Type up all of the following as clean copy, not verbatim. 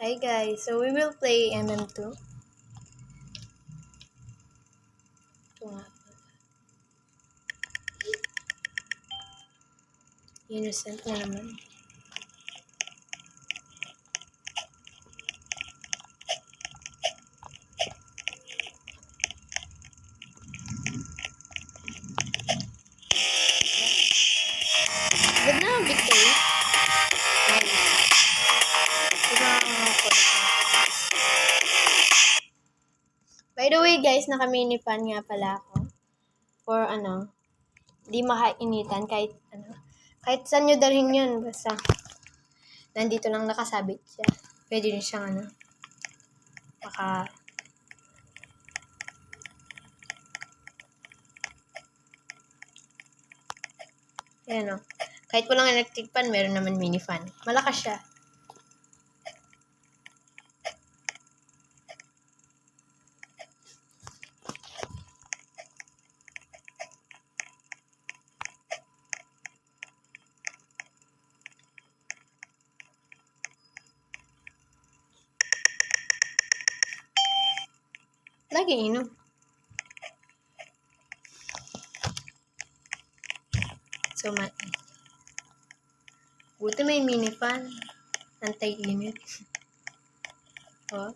Hi guys, so we will play MM2. Ito nga. Innocent na naman. Good na, victory. Nice. By the way guys, naka-mini fan nga pala ako. For di makainitan kahit kahit saan nyo dalhin yun. Basta, nandito lang nakasabit siya. Pwede rin siyang Ayan kahit walang electric fan, meron naman mini fan. Malakas siya. Lagi inom. So, buti may mini fan. Anti-init. Oh.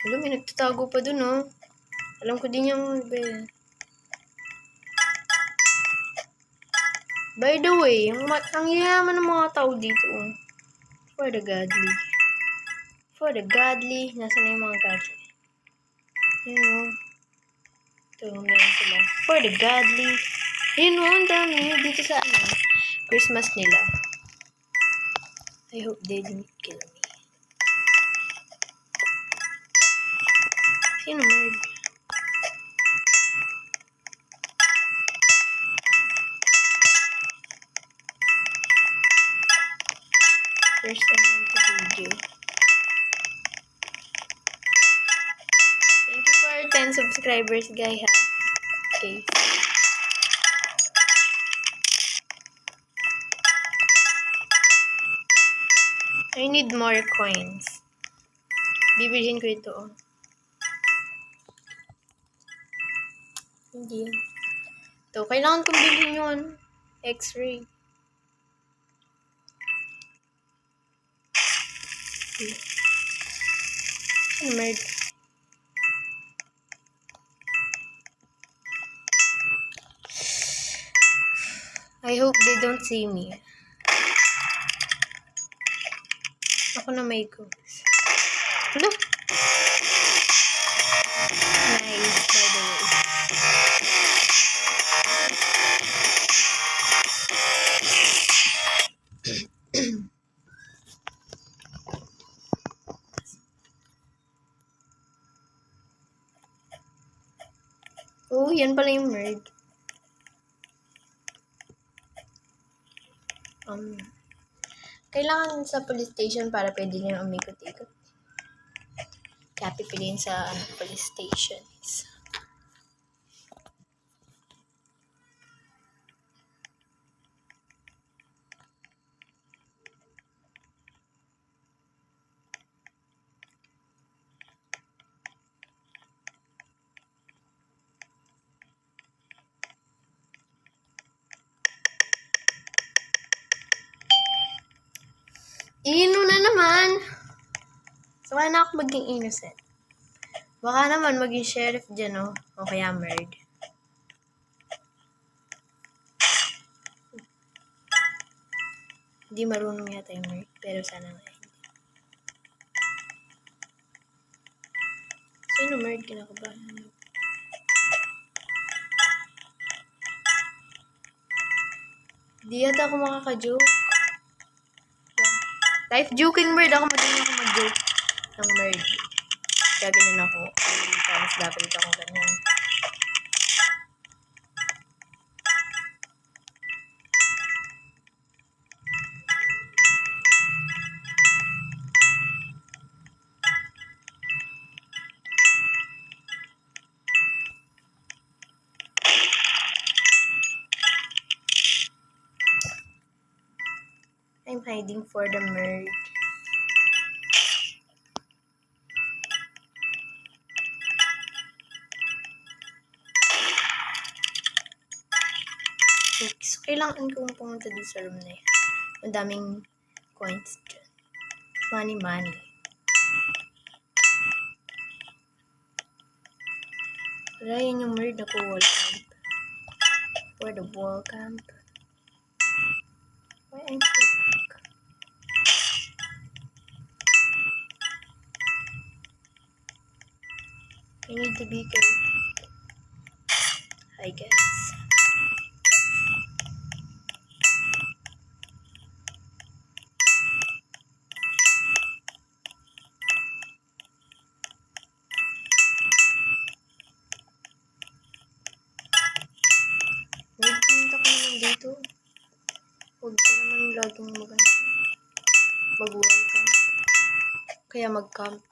Alam, may nagtatago pa dun, oh. Alam ko din yung By the way, ang yaman ng mga tao dito, oh. For the godly. For the godly. Nasaan na yung mga godly? Yun, oh. Ito, meron sila. For the godly. Yun, oh, ang dami. Dito sa Christmas nila. I hope they didn't kill me. Sino, Merg? First time to video. Thank you for 10 subscribers, guys, ha? Okay. I need more coins. Bibilhin ko ito, oh. Hindi. Ito, kailangan kong bilhin yun. X-ray. Ano, Merg? I hope they don't see me. Ako na may ghost. Hello? Nice, by the way. Oh, yan pala yung Merg. Kailangan sa police station para pwede nyo umikot-ikot. Kaya pipiliin sa police stations. Ino na naman! So, wala na ako maging innocent. Baka naman maging sheriff dyan, oh. O kaya Merg. Hindi marunong yata yung Merg, pero sana nga hindi. Sino Merg? Kinakabahan. Di yata ako makaka-joke. Life joking Merg. Ako magaling ako mag-joke ng Merg. Kaya ganyan ako. Tapos dapat ako ganyan. hiding for the merge. So, kailangan kong pumunta dun sa room na yan. Ang daming coins dyan. Money. Wala, yan yung merge na wall camp. For the wall camp. Why I'm so dark? I need to be careful. Hi guys. Wait, pumunta ka naman dito. Huwag ka naman laging mag-wall camp. Kaya mag-camp.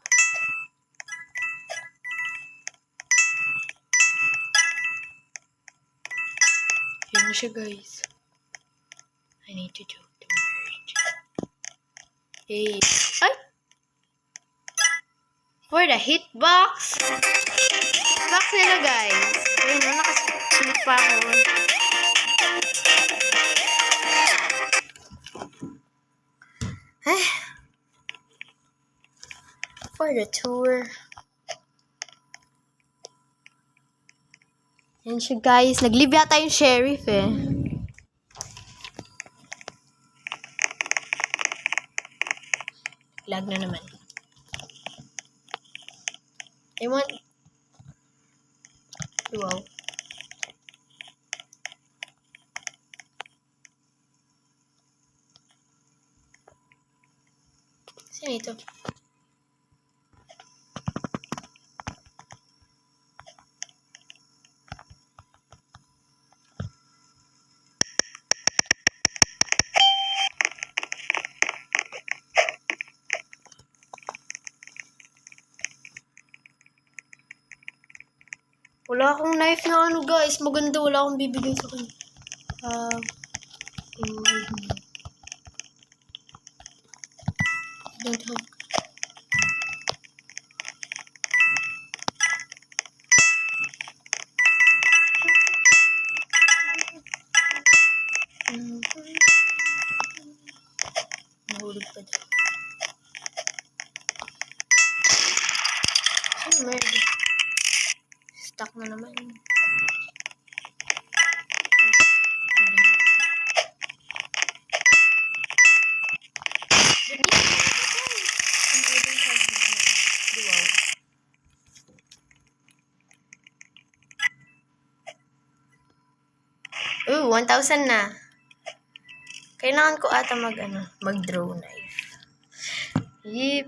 Yun na siya guys. I need to do the merge. Hey. Ay! For the hitbox. Hitbox nila guys. Ayun na, nakasunod pa ako. Ay. For the tour. Yan siya guys. Nag-leave yata yung sheriff eh. Lag na naman. I want... Wow. Sino ito? Wala akong knife na ano guys. Maganda. Wala akong bibigay sa kanya. Don't have... Nahulog pa dyan. Saan meron? Stuck na naman. Ooh, 1,000 na. Kailangan ko ata mag-draw knife.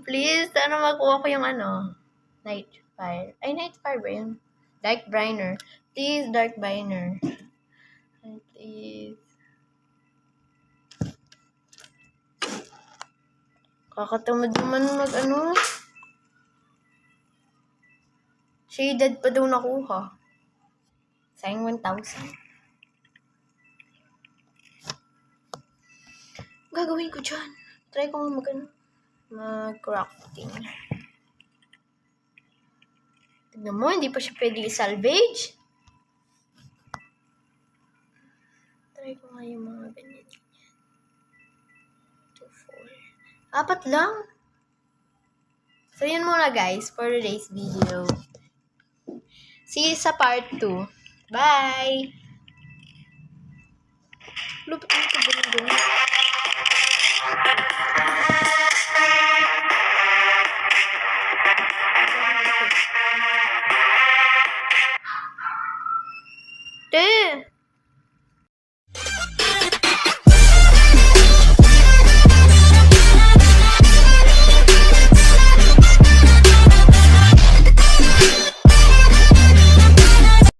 Please, sana makuha ko yung night fire. Ay, night fire ba yun? Dark briner. Please, dark briner. Please. Kakatamad naman Shaded pa daw nakuha. Sayang 1,000. Gagawin ko dyan. Try ko mag-crafting. Tignan mo, hindi pa siya pwede i-salvage. Try ko nga yung mga ganyan. 2, 4. 4 lang. So, yun muna guys for today's video. See you sa part 2. Bye! Lupit mo ito ganun.